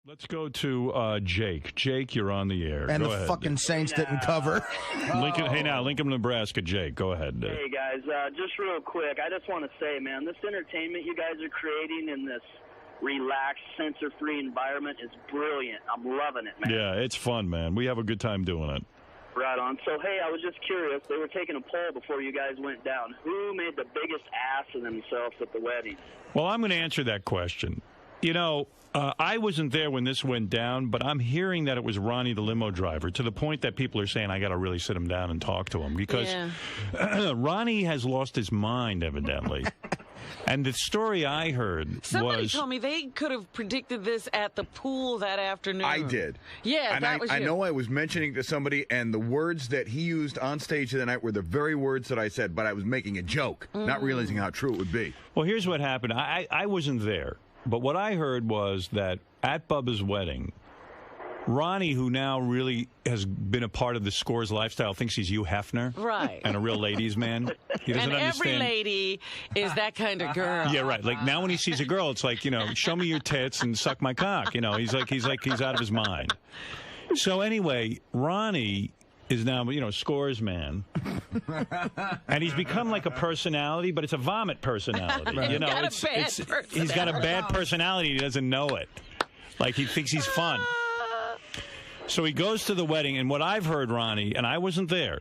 Let's go to Jake. Jake, you're on the air. And go the ahead. fucking Saints didn't cover. Lincoln, hey, now, Lincoln, Nebraska. Jake, go ahead. Hey, guys, just real quick, I just want to say, man, this entertainment you guys are creating in this relaxed, censor-free environment is brilliant. I'm loving it, man. Yeah, it's fun, man. We have a good time doing it. Right on. So, hey, I was just curious. They were taking a poll before you guys went down. Who made the biggest ass of themselves at the wedding? Well, I'm going to answer that question. You know, I wasn't there when this went down, but I'm hearing that it was Ronnie, the limo driver, to the point that people are saying I got to really sit him down and talk to him because Ronnie has lost his mind, evidently. And the story I heard Somebody told me they could have predicted this at the pool that afternoon. I did. Yeah, and that was you. I know I was mentioning to somebody, and the words that he used on stage the night were the very words that I said, but I was making a joke, not realizing how true it would be. Well, here's what happened. I wasn't there, but what I heard was that at Bubba's wedding, Ronnie, who now really has been a part of the Scores lifestyle, thinks he's Hugh Hefner. Right. And a real ladies' man. He doesn't and understand. every lady is that kind of girl. Yeah, right. Like now when he sees a girl, it's like, you know, show me your tits and suck my cock. You know, he's out of his mind. So anyway, Ronnie is now, you know, Scores man. And he's become like a personality, but it's a vomit personality. Right. You know, he's got a bad personality. He doesn't know it. Like he thinks he's fun. So he goes to the wedding, and what I've heard, Ronnie, and I wasn't there,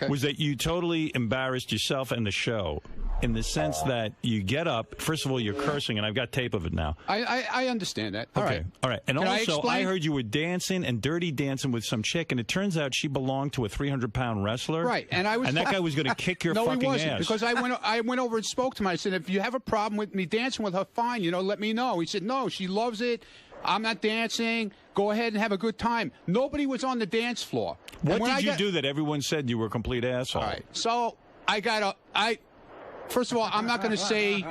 was that you totally embarrassed yourself and the show in the sense that you get up. First of all, you're cursing, and I've got tape of it now. I understand that. All right. And Can also, I I heard you were dancing and dirty dancing with some chick, and it turns out she belonged to a 300-pound wrestler. Right, and I was. And that guy was going to kick your fucking ass. No, he wasn't, because I went over and spoke to him. I said, if you have a problem with me dancing with her, fine, you know, let me know. He said, no, she loves it. I'm not dancing. Go ahead and have a good time. Nobody was on the dance floor. What did you do that everyone said you were a complete asshole? All right. So first of all, I'm not going to say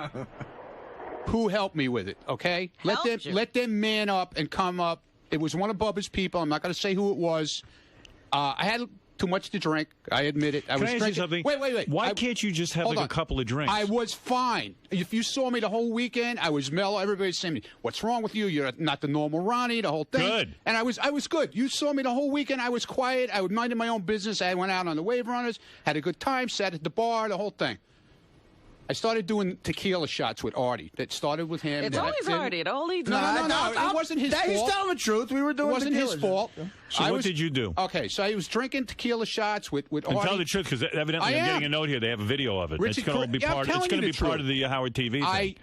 who helped me with it, okay? Let them man up and come up. It was one of Bubba's people. I'm not going to say who it was. I had too much to drink. I admit it. I was drinking. Something? Wait. Why can't you just have like a couple of drinks? I was fine. If you saw me the whole weekend, I was mellow. Everybody's saying, "What's wrong with you? You're not the normal Ronnie." The whole thing. Good. And I was good. You saw me the whole weekend. I was quiet. I minded my own business. I went out on the wave runners, had a good time, sat at the bar, the whole thing. I started doing tequila shots with Artie. That started with him. It's always Artie. It always No. It wasn't his fault. He's telling the truth. We were doing It wasn't his fault. So what did you do? Okay, so I was drinking tequila shots with Artie. And tell the truth, because evidently I'm getting a note here. They have a video of it. It's going to be part. It's going to be part of the Howard TV thing.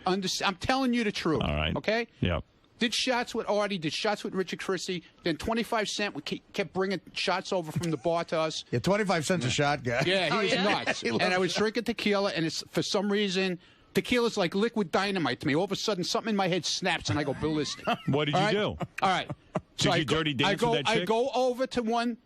I'm telling you the truth. All right. Okay. Yeah. Did shots with Artie, did shots with Richard Christie. Then 25 Cent kept bringing shots over from the bar to us. Yeah, 25 cents a shot, guy. Yeah, he was nuts. And I was drinking tequila, and it's for some reason, tequila's like liquid dynamite to me. All of a sudden, something in my head snaps, and I go ballistic. What did you do? All right. Did you dirty dance with that chick? I go over to one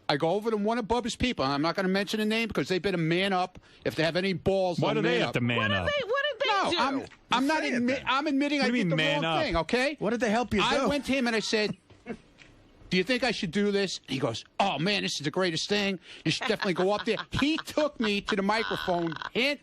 of Bubba's people, and I'm not going to mention a name because they better man up. If they have any balls, why do they have to man up? What did they do? I'm admitting I did the wrong thing, okay? What did they help you do? I went to him and I said, do you think I should do this? He goes, oh, man, this is the greatest thing. You should definitely go up there. He took me to the microphone,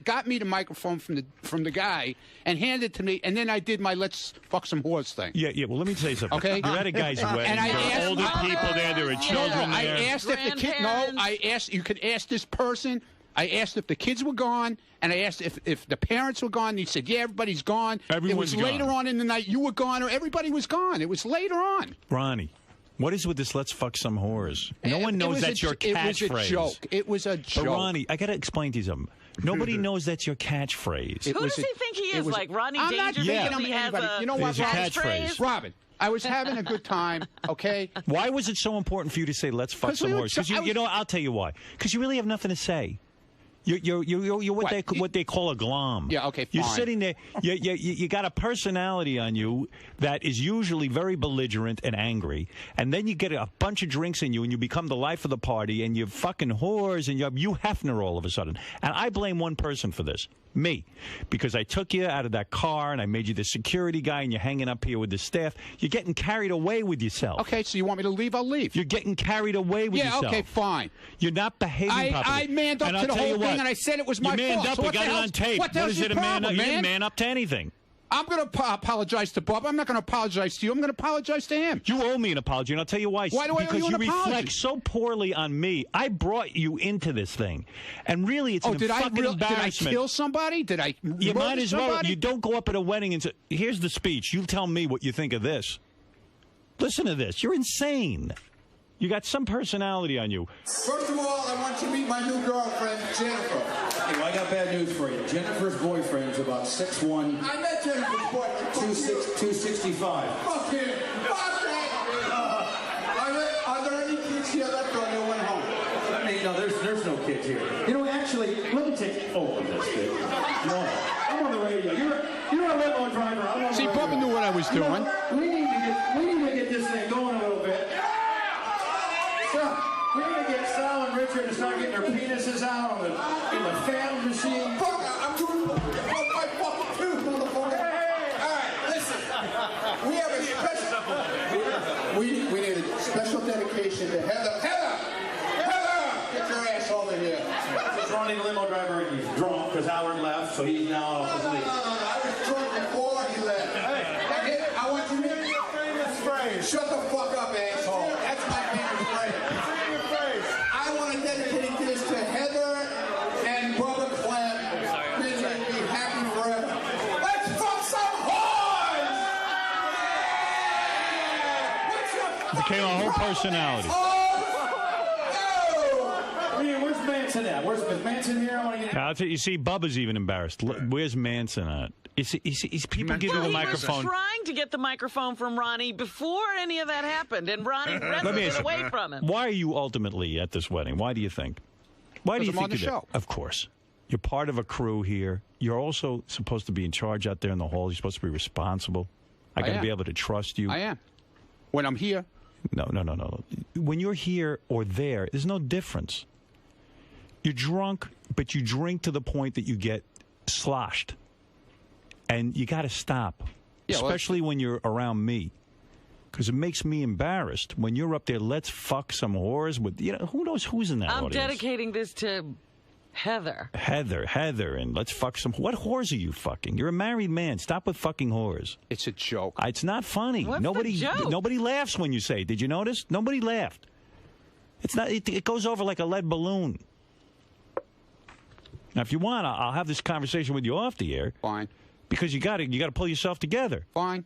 got me the microphone from the guy, and handed it to me, and then I did my let's fuck some whores thing. Yeah, well, let me tell you something. Okay? You're at a guy's wedding. And there are older people there. There are children there. I asked if the kid, I asked, you could ask this person, I asked if the kids were gone, and I asked if the parents were gone. And he said, yeah, everybody's gone. Everyone's gone. It was later on in the night. You were gone, or everybody was gone. It was later on. Ronnie, what is with this let's fuck some whores? No one knows that's your catchphrase. It was a joke. It was a joke. But Ronnie, I got to explain to you something. Nobody knows that's your catchphrase. Who does he think he is? Like Ronnie Dangerfield? I'm not He has anybody. You know what, It's a catchphrase. Robin, I was having a good time, okay? Why was it so important for you to say let's fuck some whores? Because you know, I'll tell you why. Because you really have nothing to say. You're what they call a glom. Yeah, okay, fine. You're sitting there. You got a personality on you that is usually very belligerent and angry, and then you get a bunch of drinks in you, and you become the life of the party, and you're fucking whores, and you're Hugh Hefner all of a sudden. And I blame one person for this. Me, because I took you out of that car and I made you the security guy and you're hanging up here with the staff. You're getting carried away with yourself. Okay, so you want me to leave? I'll leave. You're getting carried away with yourself. Yeah, okay, fine. You're not behaving properly. I manned up to the whole thing and I said it was my fault. You manned up. So We got it on tape. What the hell's your problem, man? You didn't man? man up to anything. I'm going to apologize to Bubba. I'm not going to apologize to you. I'm going to apologize to him. You owe me an apology, and I'll tell you why. Why do I owe you an apology? Because you reflect so poorly on me. I brought you into this thing, and really, it's an fucking embarrassment. Did I kill somebody? Did I You murder might as well. somebody? You don't go up at a wedding and say, here's the speech. You tell me what you think of this. Listen to this. You're insane. You got some personality on you. First of all, I want you to meet my new girlfriend, Jennifer. Hey, well, I got bad news for you. Jennifer's boyfriend's about 6'1". I met Jennifer's boyfriend. 265. Fuck him. Fuck him. Are there any kids here left or they went home? I mean, no, there's no kids here. You know, actually, let me take over this, kid. No, I'm on the radio. You're a limo driver. I'm on See, the radio. Bubba knew what I was doing. We need to get this thing going a little bit. So, we need to get Sal and Richard to start getting their penises out in the fan machine. Fuck, I'm doing my fucking tooth, motherfucker. All right, listen. We have a special... We need a special dedication to Heather. Heather! Get your ass over here. This is Ronnie, the limo driver. He's drunk because Howard left, so he's now off his leave. No. I was drunk before he left. Hey, I want you to hear your famous phrase. Shut the fuck up, asshole. That's my famous phrase. I want to dedicate this to Heather and Bubba Clem. May they be happy forever. Let's fuck some whores! Became a whole personality. Where's Manson at? Where's Manson here? I want to get... I'll tell you, see, Bubba's even embarrassed. Where's Manson at? You see, people give you a He was microphone. trying to get the microphone from Ronnie before any of that happened, and Ronnie wrestled it away from him. Why are you ultimately at this wedding? Why do you think? Why do you Because I'm think on the you're there? show. Of course. You're part of a crew here. You're also supposed to be in charge out there in the hall. You're supposed to be responsible. I got to am. be able to trust you. I am. When I'm here. No. When you're here or there, there's no difference. You're drunk, but you drink to the point that you get sloshed. And you got to stop, Yeah, well, especially when you're around me. Because it makes me embarrassed. When you're up there, let's fuck some whores with, who knows who's in that I'm audience. dedicating this to Heather. Heather, and let's fuck some. What whores are you fucking? You're a married man. Stop with fucking whores. It's a joke. It's not funny. What's the joke? Nobody laughs when you say it. Did you notice? Nobody laughed. It's not. It goes over like a lead balloon. Now, if you want, I'll have this conversation with you off the air. Fine. Because you got to pull yourself together. Fine.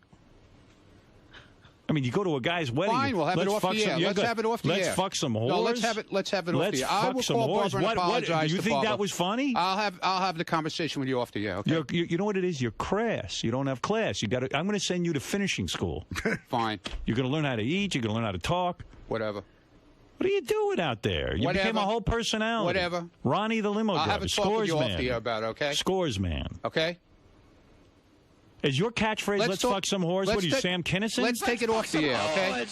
I mean, you go to a guy's wedding. Fine, we'll have it off the air. Let's have it off the air. Let's fuck some whores. No, let's have it off the air. I will call Bubba and apologize you to think Bubba. that was funny? I'll have the conversation with you off the air. Okay. You know what it is? You're crass. You don't have class. I'm going to send you to finishing school. Fine. You're going to learn how to eat. You're going to learn how to talk. Whatever. What are you doing out there? You became a whole personality. Whatever. Ronnie the limo driver. I'll have a talk with you off the air about it, okay? Scores man. Okay? Is your catchphrase, let's fuck some whores? What are you, Sam Kinison? Let's take it off the air, okay?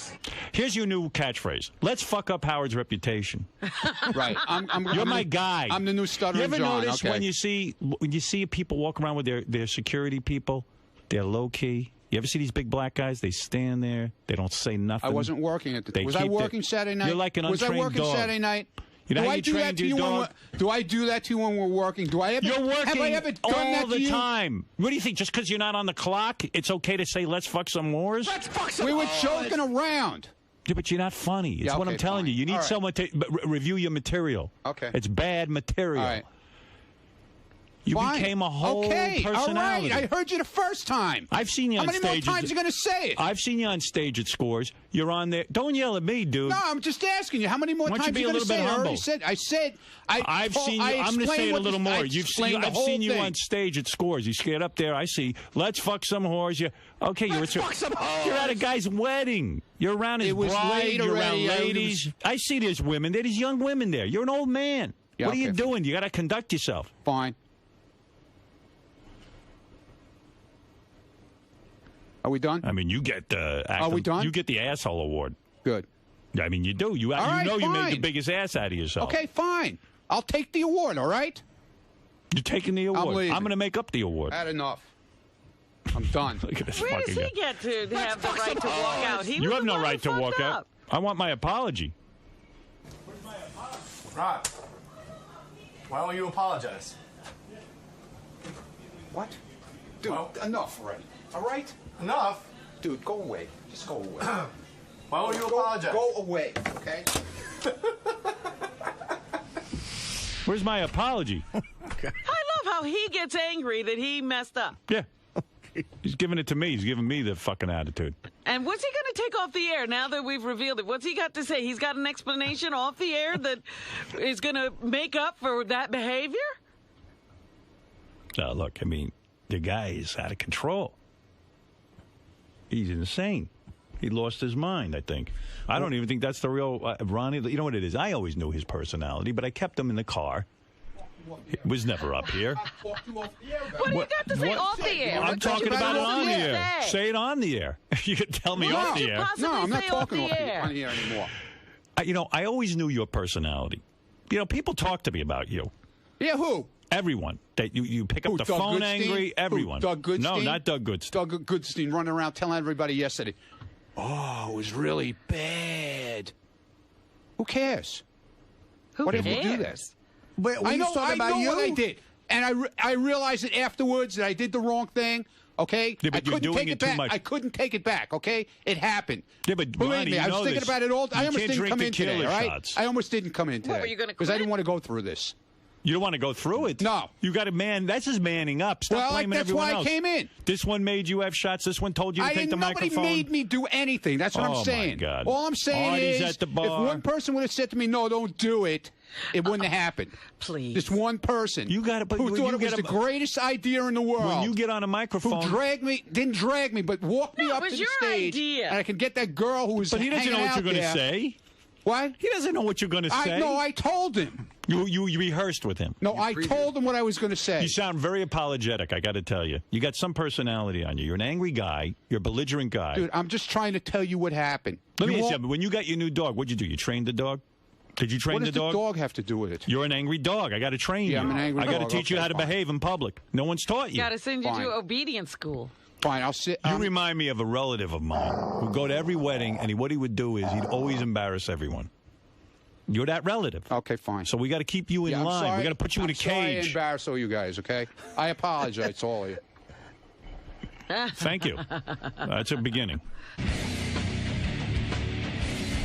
Here's your new catchphrase. Let's fuck up Howard's reputation. Right. You're my guy. I'm the new stuttering John. You ever notice okay. when you see people walk around with their security people, they're low-key? You ever see these big black guys? They stand there. They don't say nothing. I wasn't working at the time. Was I working Saturday night? You're like an untrained dog. Was I working Saturday night? You know do how I you do that to you do I do that to you when we're working? Do I ever? You're working have I ever done all that to the you? time. What do you think? Just because you're not on the clock, it's okay to say let's fuck some whores? Let's fuck some We were whores. joking around. Yeah, but you're not funny. It's Yeah, what I'm okay, telling fine. you. You need All right. someone to review your material. Okay. It's bad material. All right. You Fine. became a whole okay. personality. All right. I heard you the first time. I've seen you on stage. How many more times are you going to say it? I've seen you on stage at Scores. You're on there. Don't yell at me, dude. No, I'm just asking you. How many more Why don't times you are be you a going to little say bit it? humble. I've seen you. I'm going to say it a little more. I've seen you thing. on stage at Scores. You get up there. I see. Let's fuck some whores. Let's fuck some whores. You're at a guy's wedding. You're around his bride. late You're already. around ladies. I see there's women. There's young women there. You're an old man. Yeah, what are you okay. doing? You got to conduct yourself. Fine. Are we done? I mean, you get Are we done? You get the asshole award. Good. I mean, you do. You right, know you made the fine. biggest ass out of yourself. Okay, fine. I'll take the award, all right? You're taking the award. leaving. I'm going to make up the award. Had enough. I'm done. Look at this Where does fucking he guy. get to have the right to walk out? He You was have the no one right who to walk fucked out. up. I want my apology. Right. Why don't you apologize? What? Dude, enough already. All right? Enough? Dude, go away. Just go away. Why won't you apologize? Go away, okay? Where's my apology? I love how he gets angry that he messed up. Yeah. He's giving it to me. He's giving me the fucking attitude. And what's he going to take off the air now that we've revealed it? What's he got to say? He's got an explanation off the air that is going to make up for that behavior? Look, I mean, the guy is out of control. He's insane. He lost his mind, I think. I don't even think that's the real Ronnie. You know what it is? I always knew his personality, but I kept him in the car. He was never up here. What do you got to say off the air? I'm talking about it on the air. Say it on the air. You can tell me off the air. No, I'm not talking on the air anymore. You know, I always knew your personality. You know, people talk to me about you. Yeah, who? Everyone. That you pick up the Doug phone Goodstein? angry. Everyone. Who, Doug Goodstein? No, not Doug Goodstein. Doug Goodstein running around telling everybody yesterday, oh, it was really bad. Who cares? Who Why cares? did you do that? Wait, I know talking about you? what I did. And I realized it afterwards that I did the wrong thing, okay? Yeah, but I couldn't you're doing take it too back. much. I couldn't take it back, okay? It happened. Yeah, but Believe Ronnie, me, you I know was thinking this. about it all. I You almost can't didn't drink come the in today, killer all right? shots. I almost didn't come in today. were you gonna because I quit? didn't want to go through this. You don't want to go through it? No. You got to man. That's just manning up. Stop Well, blaming that's everyone why else. I came in. This one made you have shots. This one told you to take the Nobody microphone. made me do anything. That's what Oh, I'm saying. my God. All I'm saying Artie's is, at the bar. if one person would have said to me, "No, don't do it," it wouldn't have happened. Please. Just one person. You gotta- but who when thought you it was get the a- greatest idea in the world. When you get on a microphone, didn't drag me, but walked me No, it up was to the your stage, idea. and I could get that girl who was. but he doesn't hanging know what out you're going to there. say. What? He doesn't know what you're going to say. No, I told him. You rehearsed with him. No, I told him what I was going to say. You sound very apologetic, I got to tell you. You got some personality on you. You're an angry guy. You're a belligerent guy. Dude, I'm just trying to tell you what happened. Let me ask you won't- something. When you got your new dog, what'd you do? You trained the dog? Did you train What the does the dog? dog have to do with it? You're an angry dog. I got to train you. Yeah, I'm an angry I got to dog. teach you Okay, how to fine. behave in public. No one's taught you. Got to send you Fine. to obedience school. Fine, I'll sit. You remind me of a relative of mine who'd go to every wedding, and what he would do is he'd always embarrass everyone. You're that relative. Okay, fine. So we got to keep you in I'm line. sorry. We got to put you in a I'm sorry I cage. embarrass all you guys, okay? I apologize to all of you. Thank you. That's a beginning.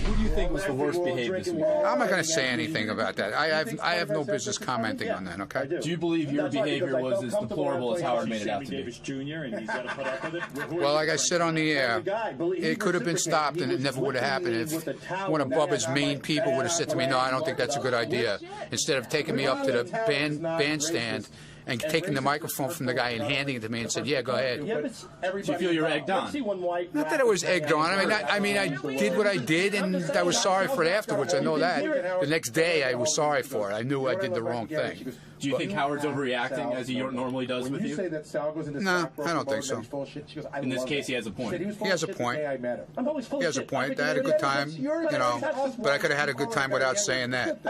Who do you think was the worst behaved this week? I'm not going to say anything about that. I have no business commenting on that, okay? Do you believe your behavior was as deplorable as Howard made it out to be? Well, like I said on the air, it could have been stopped and it never would have happened if one of Bubba's main people would have said to me, no, I don't think that's a good idea. Instead of taking me up to the bandstand and taking the microphone from the guy and handing it to me and said, yeah, go ahead. Do you feel you're egged on? Not that it was egged on. I mean, I did what I did, and I was sorry for it afterwards. I know that. The next day, I was sorry for it. I knew I did the wrong thing. Do you think Howard's overreacting as he normally does with you? No, I don't think so. In this case, he has a point. He has a point. He has a point. I had a good time, but I could have had a good time without saying that.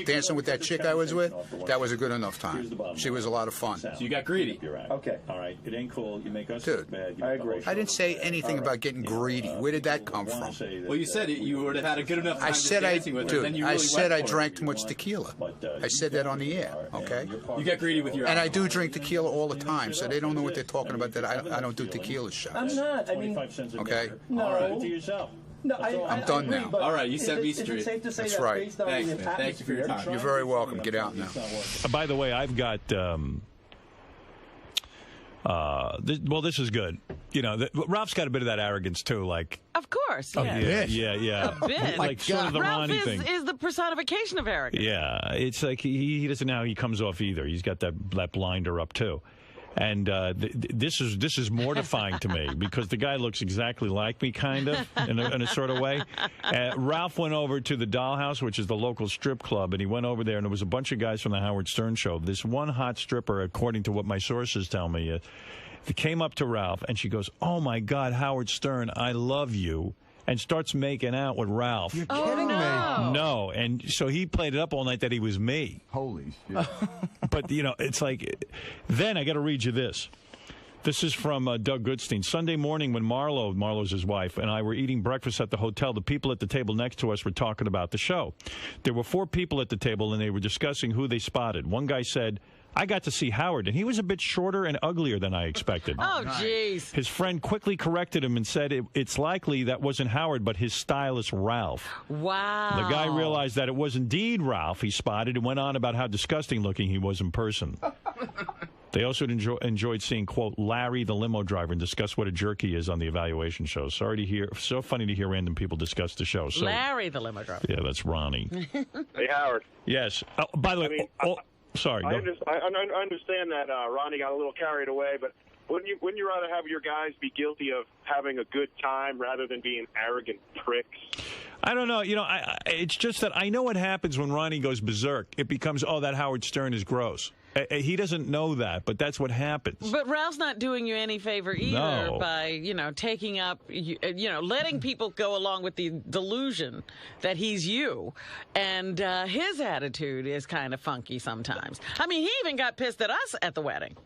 Dancing with that chick I was with, that was a good enough time. She was a lot of fun. So you got greedy. Okay. All right. It ain't cool. You make us Dude, bad. I agree. I didn't say anything about getting greedy. Where did that come from? Well, you said you would have had a good enough time just dancing with her, then you really I went for drank it. too much tequila. I said that on the air, okay? You get greedy with your And I do drink tequila all the time, so they don't know what they're talking about, that I don't do tequila shots. I'm not. I mean, Okay? no. To yourself. No, I'm done now. All right, you set me straight. That's right. Thanks, man. Thank you for your time. You're very welcome. Get out now. By the way, I've got. This is good. Ralph's got a bit of that arrogance too. Like, Of course. oh, Yeah. yeah. A bit. Like sort of the Ralph Ronnie thing. is the personification of arrogance. Yeah, it's like he doesn't know how he comes off either. He's got that blinder up too. And this is mortifying to me because the guy looks exactly like me, kind of, in a sort of way. Ralph went over to the Dollhouse, which is the local strip club, and he went over there, and there was a bunch of guys from the Howard Stern show. This one hot stripper, according to what my sources tell me, came up to Ralph, and she goes, "Oh, my God, Howard Stern, I love you," and starts making out with Ralph. You're kidding me. No, and so he played it up all night that he was me. Holy shit. But, it's like, then I got to read you this. This is from Doug Goodstein. Sunday morning when Marlo's his wife, and I were eating breakfast at the hotel, the people at the table next to us were talking about the show. There were 4 people at the table, and they were discussing who they spotted. One guy said, I got to see Howard, and he was a bit shorter and uglier than I expected. Oh, jeez. His friend quickly corrected him and said it's likely that wasn't Howard, but his stylist, Ralph. Wow. The guy realized that it was indeed Ralph he spotted and went on about how disgusting looking he was in person. They also enjoyed seeing, quote, Larry the limo driver and discuss what a jerk he is on the evaluation show. So funny to hear random people discuss the show. So, Larry the limo driver. Yeah, that's Ronnie. Hey, Howard. Yes. By the way, sorry. I understand that Ronnie got a little carried away, but wouldn't you rather have your guys be guilty of having a good time rather than being arrogant pricks? I don't know. It's just that I know what happens when Ronnie goes berserk. It becomes, that Howard Stern is gross. He doesn't know that, but that's what happens. But Ralph's not doing you any favor either by, taking up, letting people go along with the delusion that he's you. And his attitude is kind of funky sometimes. I mean, he even got pissed at us at the wedding.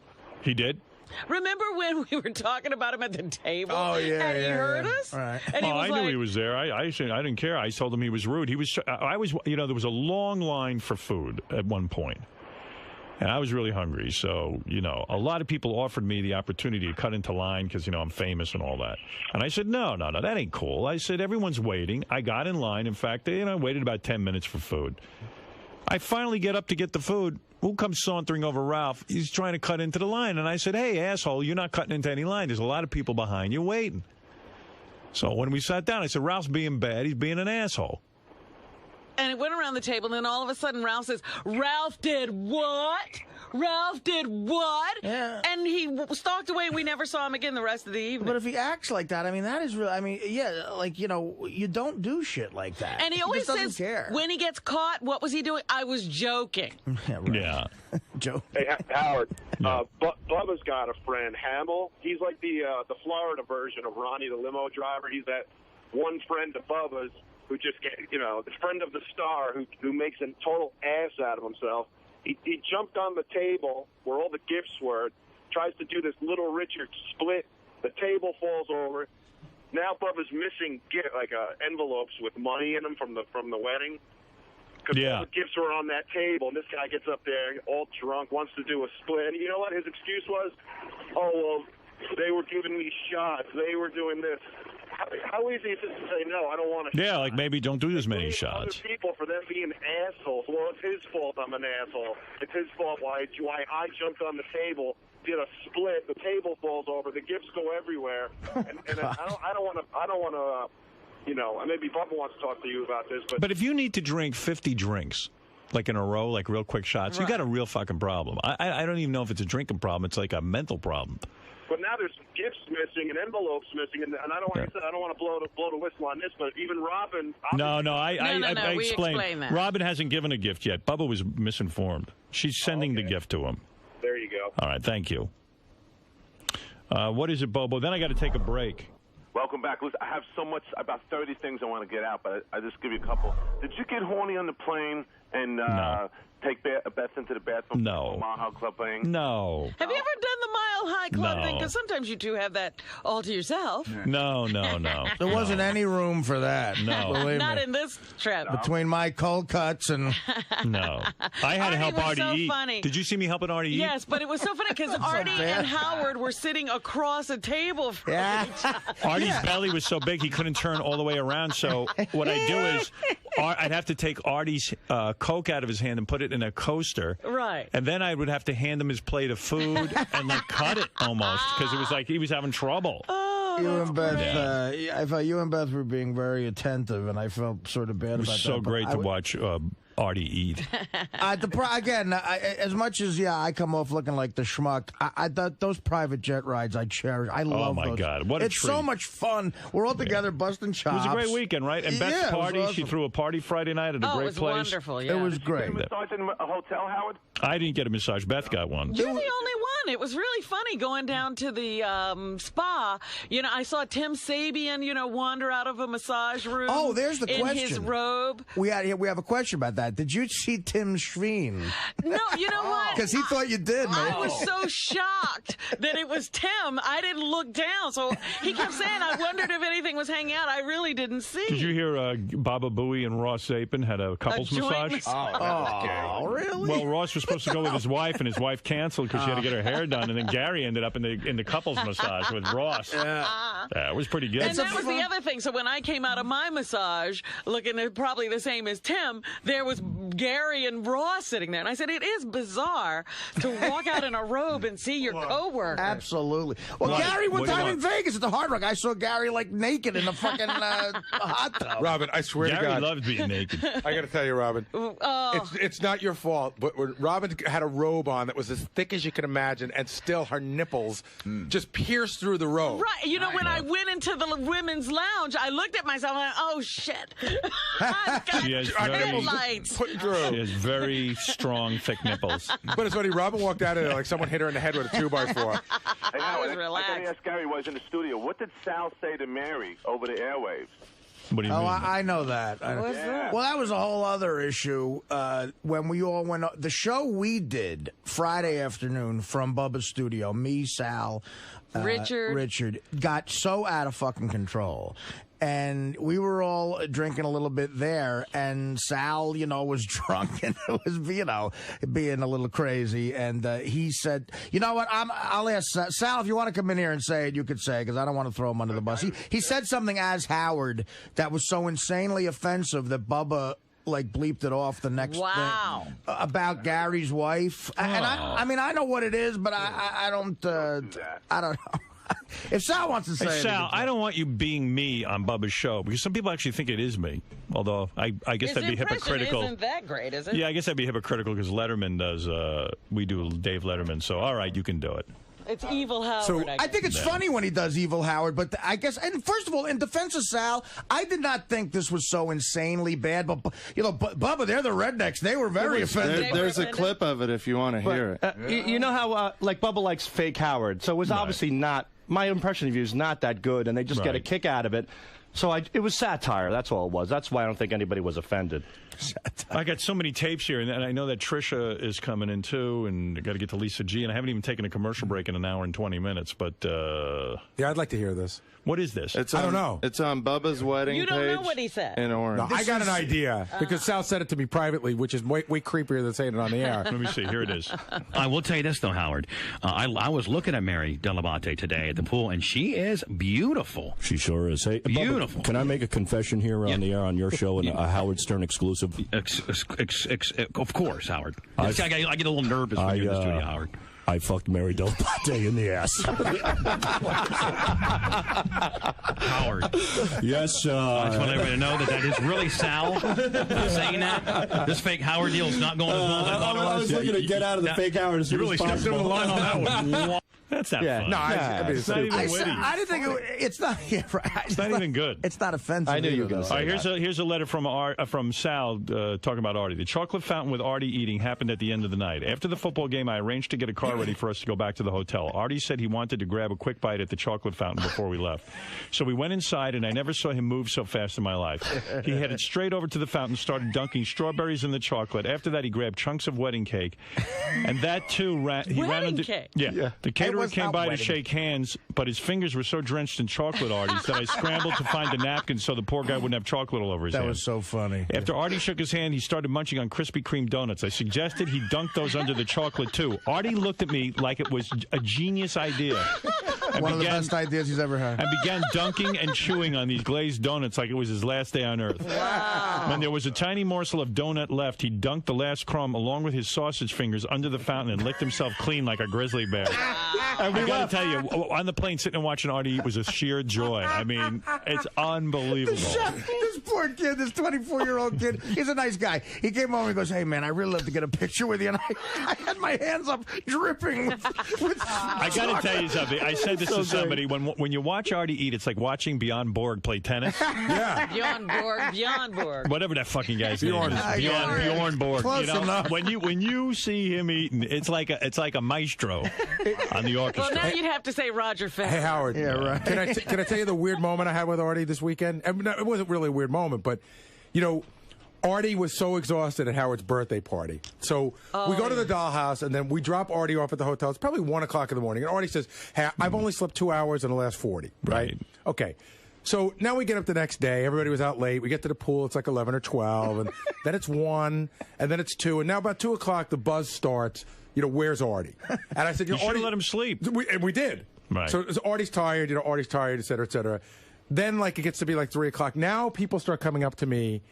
He did? Remember when we were talking about him at the table? Oh, yeah, and he heard us? Right. And he was I knew he was there. I didn't care. I told him he was rude. There was a long line for food at one point. And I was really hungry, so, a lot of people offered me the opportunity to cut into line because, I'm famous and all that. And I said, no, that ain't cool. I said, everyone's waiting. I got in line. In fact, I waited about 10 minutes for food. I finally get up to get the food. Who comes sauntering over? Ralph. He's trying to cut into the line. And I said, hey, asshole, you're not cutting into any line. There's a lot of people behind you waiting. So when we sat down, I said, Ralph's being bad. He's being an asshole. And it went around the table, and then all of a sudden Ralph says, Ralph did what? Ralph did what? Yeah. And he stalked away, and we never saw him again the rest of the evening. But if he acts like that, that is really, you don't do shit like that. And he always says, care. when he gets caught, what was he doing? I was joking. Yeah. Right. Yeah. Joke. Hey, Howard, Bubba's got a friend, Hamill. He's like the Florida version of Ronnie the limo driver. He's that one friend of Bubba's who just the friend of the star who makes a total ass out of himself. He jumped on the table where all the gifts were, tries to do this Little Richard split. The table falls over. Now Bubba's missing envelopes with money in them from the wedding. Because all the gifts were on that table, and this guy gets up there all drunk, wants to do a split. And you know what his excuse was? Oh, well, they were giving me shots. They were doing this. How easy is it to say, no, I don't want to like maybe don't do as many shots. Other people for them being assholes. Well, it's his fault I'm an asshole. It's his fault why I jumped on the table, did a split, the table falls over, the gifts go everywhere. And I don't want to, maybe Bubba wants to talk to you about this. But if you need to drink 50 drinks, like in a row, like real quick shots, you got a real fucking problem. I don't even know if it's a drinking problem. It's like a mental problem. But now there's gifts missing and envelopes missing, and I don't want to blow the whistle on this, but even Robin. I explained. That. Robin hasn't given a gift yet. Bubba was misinformed. She's sending the gift to him. There you go. All right, thank you. What is it, Bobo? Then I got to take a break. Welcome back. Listen, I have about 30 things I want to get out, but I just give you a couple. Did you get horny on the plane and take Beth into the bathroom? No. Mile High Club thing? No. Have you ever done the Mile High Club thing? No. Because sometimes you two have that all to yourself. No. There wasn't any room for that. No. Believe Not me. in this trip. Between my cold cuts and... No. I had to help Artie so eat. Funny. Did you see me helping Artie eat? Yes, but it was so funny because Artie and Howard were sitting across a table from each other. Artie's belly was so big he couldn't turn all the way around, so what I do is I'd have to take Artie's Coke out of his hand and put it in a coaster. Right. And then I would have to hand him his plate of food and cut it almost because it was like he was having trouble. You and Beth, I thought you and Beth were being very attentive, and I felt sort of bad about that. It was so great to watch Artie eat. Again, as much as I come off looking like the schmuck, I thought those private jet rides I cherish. I love those. Oh my God, what a it's treat. So much fun. We're all together busting chops. It was a great weekend, right? And Beth's party, awesome. She threw a party Friday night at a great it was place. Wonderful. Yeah. It was great. Did you get a massage in a hotel, Howard? I didn't get a massage. Beth got one. You're the only It was really funny going down to the spa. You know, I saw Tim Sabian, you know, wander out of a massage room. Oh, there's the question. In his robe. We have a question about that. Did you see Tim Schreen? No, you know what? Because he thought you did, man. I was so shocked that it was Tim. I didn't look down, so he kept saying, I wondered if anything was hanging out. I really didn't see. Did you hear Baba Booey and Ross Zapin had a couples massage? Oh, really? Well, Ross was supposed to go with his wife, and his wife canceled because she had to get her hair done, and then Gary ended up in the couples massage with Ross. Yeah, it was pretty good. And that was the other thing. So when I came out of my massage, looking probably the same as Tim, there was Gary and Ross sitting there. And I said, it is bizarre to walk out in a robe and see your coworker. Absolutely. Well, Gary, one time in Vegas at the Hard Rock, I saw Gary, like, naked in a fucking hot tub. Robin, I swear to God. Gary loves being naked. I got to tell you, Robin, it's not your fault, but Robin had a robe on that was as thick as you could imagine, and still her nipples just pierced through the robe. Right. You know, when I went into the women's lounge, I looked at myself and I went, oh, shit. She has very strong, thick nipples. But it's funny, Robin walked out of there like someone hit her in the head with a 2x4. I was relaxed. I got to ask Gary while I was in the studio, what did Sal say to Mary over the airwaves? What do you mean? I know that. What's that? Well, that was a whole other issue when we all went. The show we did Friday afternoon from Bubba's studio, me, Sal, Richard, got so out of fucking control. And we were all drinking a little bit there, and Sal, you know, was drunk and was, you know, being a little crazy. And he said, you know what, I'll ask Sal, if you want to come in here and say it, you could say, because I don't want to throw him under the bus. He said something as Howard that was so insanely offensive that Bubba, like, bleeped it off the next thing about Gary's wife. And I mean, I know what it is, but I don't know. If Sal wants to say it. Sal, I don't want you being me on Bubba's show, because some people actually think it is me. Although, I guess that'd be hypocritical. Isn't that great, is it? Yeah, I guess that'd be hypocritical because Letterman does, we do Dave Letterman. So, all right, you can do it. It's Evil Howard. So I think it's funny when he does Evil Howard, but I guess, and first of all, in defense of Sal, I did not think this was so insanely bad. But you know, Bubba, they're the rednecks. They were very offended. There's a clip of it if you want to hear it. You know how like Bubba likes fake Howard, so it was obviously not. My impression of you is not that good, and they just get a kick out of it. So it was satire. That's all it was. That's why I don't think anybody was offended. I got so many tapes here, and I know that Trisha is coming in too, and I got to get to Lisa G. And I haven't even taken a commercial break in an hour and 20 minutes. But yeah, I'd like to hear this. What is this? I don't know. It's on Bubba's wedding page. You don't know what he said. In Orange. No, I got an idea because Sal said it to me privately, which is way creepier than saying it on the air. Let me see. Here it is. I will tell you this, though, Howard. I was looking at Mary Delabate today at the pool, and she is beautiful. She sure is. Hey, beautiful. Bubba, can I make a confession here on the air on your show and a Howard Stern exclusive? Of course, Howard. I get a little nervous when you're in the studio, Howard. I fucked Mary Delabate in the ass. Howard. Yes. I just want everybody to know that is really Sal saying that. This fake Howard deal is not going as well as I thought it was. I was looking to get out of the fake Howard as you really stepped over the line on that one. That's not fun. No, it's not even witty. I didn't think it's not. Yeah, right. It's not even good. It's not offensive. I knew you were going to say All right, here's a letter from Sal talking about Artie. The chocolate fountain with Artie eating happened at the end of the night. After the football game, I arranged to get a car ready for us to go back to the hotel. Artie said he wanted to grab a quick bite at the chocolate fountain before we left. So we went inside, and I never saw him move so fast in my life. He headed straight over to the fountain, started dunking strawberries in the chocolate. After that, he grabbed chunks of wedding cake. And that, too, he ran into... cake? Yeah. The caterer came by to shake hands, but his fingers were so drenched in chocolate, Artie's, that I scrambled to find a napkin so the poor guy wouldn't have chocolate all over his hands. That was so funny. After Artie shook his hand, he started munching on Krispy Kreme donuts. I suggested he dunk those under the chocolate, too. Artie looked at me like it was a genius idea. One of the best ideas he's ever had. And began dunking and chewing on these glazed donuts like it was his last day on Earth. Wow. When there was a tiny morsel of donut left, he dunked the last crumb along with his sausage fingers under the fountain and licked himself clean like a grizzly bear. I got to tell you, on the plane sitting and watching Artie eat was a sheer joy. I mean, it's unbelievable. This poor poor kid, this 24-year-old kid, he's a nice guy. He came home and goes, hey, man, I really love to get a picture with you. And I had my hands up, dripping with I got to tell you something. I said this to somebody. When you watch Artie eat, it's like watching Bjorn Borg play tennis. Yeah. Bjorn Borg. Whatever that fucking guy's name is. Bjorn Borg. Close enough. When you see him eating, it's like a maestro on the orchestra. Well, now you'd have to say Roger Federer. Hey, Howard. Yeah, right. Can I tell you the weird moment I had with Artie this weekend? I mean, it wasn't really a weird moment, but, Artie was so exhausted at Howard's birthday party. So we go to the dollhouse, and then we drop Artie off at the hotel. It's probably 1 o'clock in the morning. And Artie says, hey, I've only slept 2 hours in the last 40. Right? Okay. So now we get up the next day. Everybody was out late. We get to the pool. It's like 11 or 12. And then it's 1. And then it's 2. And now about 2 o'clock, the buzz starts. Where's Artie? And I said, you should Artie, let him sleep. And we did. Right. So Artie's tired, et cetera, et cetera. Then, it gets to be 3 o'clock. Now people start coming up to me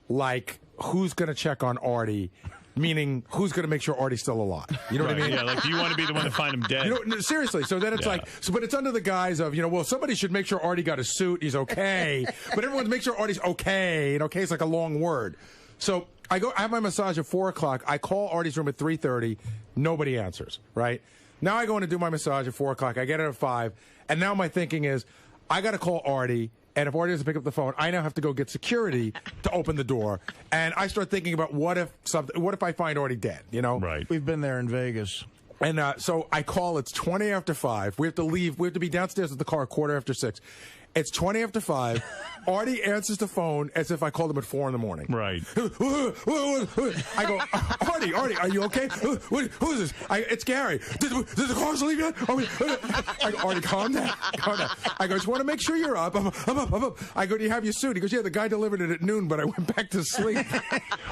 who's going to check on Artie? Meaning, who's going to make sure Artie's still alive? You know what I mean? Yeah, do you want to be the one to find him dead? Seriously. So then it's but it's under the guise of, somebody should make sure Artie got a suit, he's okay. But everyone makes sure Artie's okay, and okay is like a long word. So I have my massage at 4 o'clock. I call Artie's room at 3:30. Nobody answers, right? Now I go in to do my massage at 4 o'clock. I get it at 5. And now my thinking is, I got to call Artie. And if Artie doesn't pick up the phone, I now have to go get security to open the door. And I start thinking about what if I find Artie dead, Right. We've been there in Vegas. And so I call, it's 20 after 5. We have to leave. We have to be downstairs at the car 5:15. It's 20 after 5. Artie answers the phone as if I called him at 4 in the morning. Right. I go, Artie, are you okay? Who is this? It's Gary. Did the cars leave yet? I go, Artie, calm down. I go, just want to make sure you're up. I'm up. I go, do you have your suit? He goes, yeah, the guy delivered it at noon, but I went back to sleep.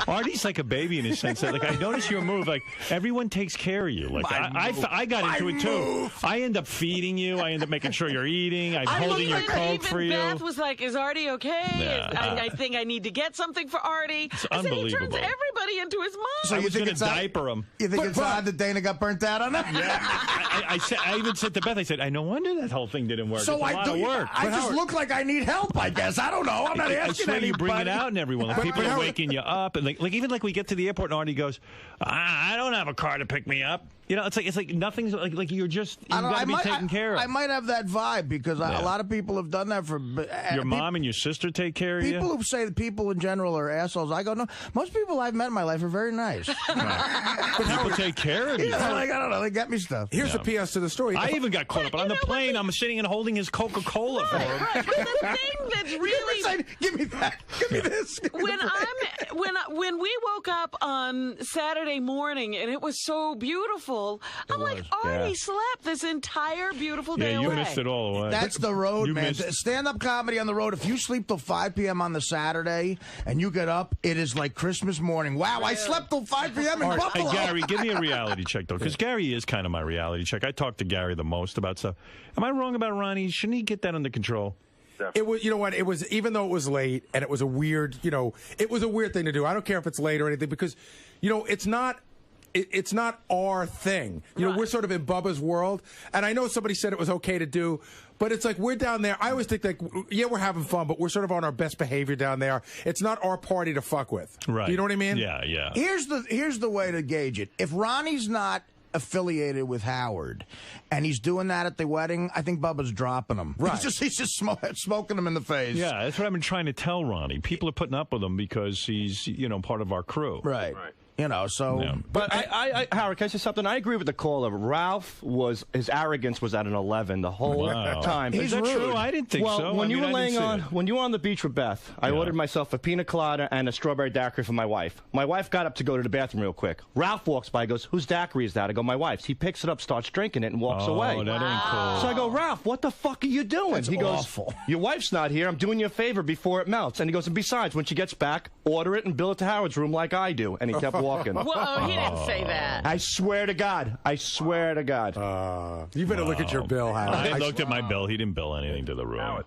Artie's like a baby in a sense that, I notice your move. Everyone takes care of you. I got into it too. I end up feeding you. I end up making sure you're eating. I'm holding your coat for you. Beth was like, is Artie okay? Yeah. I think I need to get something for Artie. It's unbelievable. He turns unbelievable. everybody into his mom. So I you was think going to diaper him. You think it's odd that Dana got burnt out on that? Yeah. I even said to Beth, I said, no wonder that whole thing didn't work. So it's a lot of work. I just look like I need help, I guess. I don't know. I'm not asking I swear anybody. you bring it out in everyone. People are waking you up. And even we get to the airport and Artie goes, I don't have a car to pick me up. It's like nothing's like you're just you've got to be taken care of. I might have that vibe because a lot of people have done that for your mom and your sister take care of you. People who say that people in general are assholes. I go, no. Most people I've met in my life are very nice. But people take care of you. I don't know. They get me stuff. Here's the PS to the story. I even got caught up on the plane. I'm sitting and holding his Coca-Cola for him. Right. But the thing that's really give me that. Give me this. When we woke up on Saturday morning and it was so beautiful, I'm like, Artie slept this entire beautiful day away. You missed it all away. That's the road, man. Stand-up comedy on the road. If you sleep till 5 p.m. on the Saturday and you get up, it is like Christmas morning. Wow, I slept till 5 p.m. in Buffalo. Hey, Gary, give me a reality check, though, because Gary is kind of my reality check. I talk to Gary the most about stuff. Am I wrong about Ronnie? Shouldn't he get that under control? It was, it was, even though it was late and it was a weird, it was a weird thing to do. I don't care if it's late or anything because, it's not our thing. We're sort of in Bubba's world. And I know somebody said it was okay to do, but it's like we're down there. I always think we're having fun, but we're sort of on our best behavior down there. It's not our party to fuck with. Right. You know what I mean? Yeah, yeah. Here's the way to gauge it. If Ronnie's not affiliated with Howard and he's doing that at the wedding, I think Bubba's dropping him. Right. He's just smoking him in the face. Yeah, that's what I've been trying to tell Ronnie. People are putting up with him because he's, part of our crew. Right. So. Yeah. But Howard, can I say something? I agree with the caller. Ralph his arrogance was at an 11 the whole time. Is that true? I didn't think so. When you were on the beach with Beth, I ordered myself a pina colada and a strawberry daiquiri for my wife. My wife got up to go to the bathroom real quick. Ralph walks by, goes, "Whose daiquiri is that?" I go, "My wife's." He picks it up, starts drinking it, and walks away. Oh, that ain't cool. So I go, "Ralph, what the fuck are you doing?" That's he goes, awful. "Your wife's not here. I'm doing you a favor before it melts." And he goes, "And besides, when she gets back, order it and bill it to Howard's room like I do." And he kept walking. Whoa, he didn't say that. I swear to God. You better look at your bill, Howard. I looked at my bill. He didn't bill anything to the room.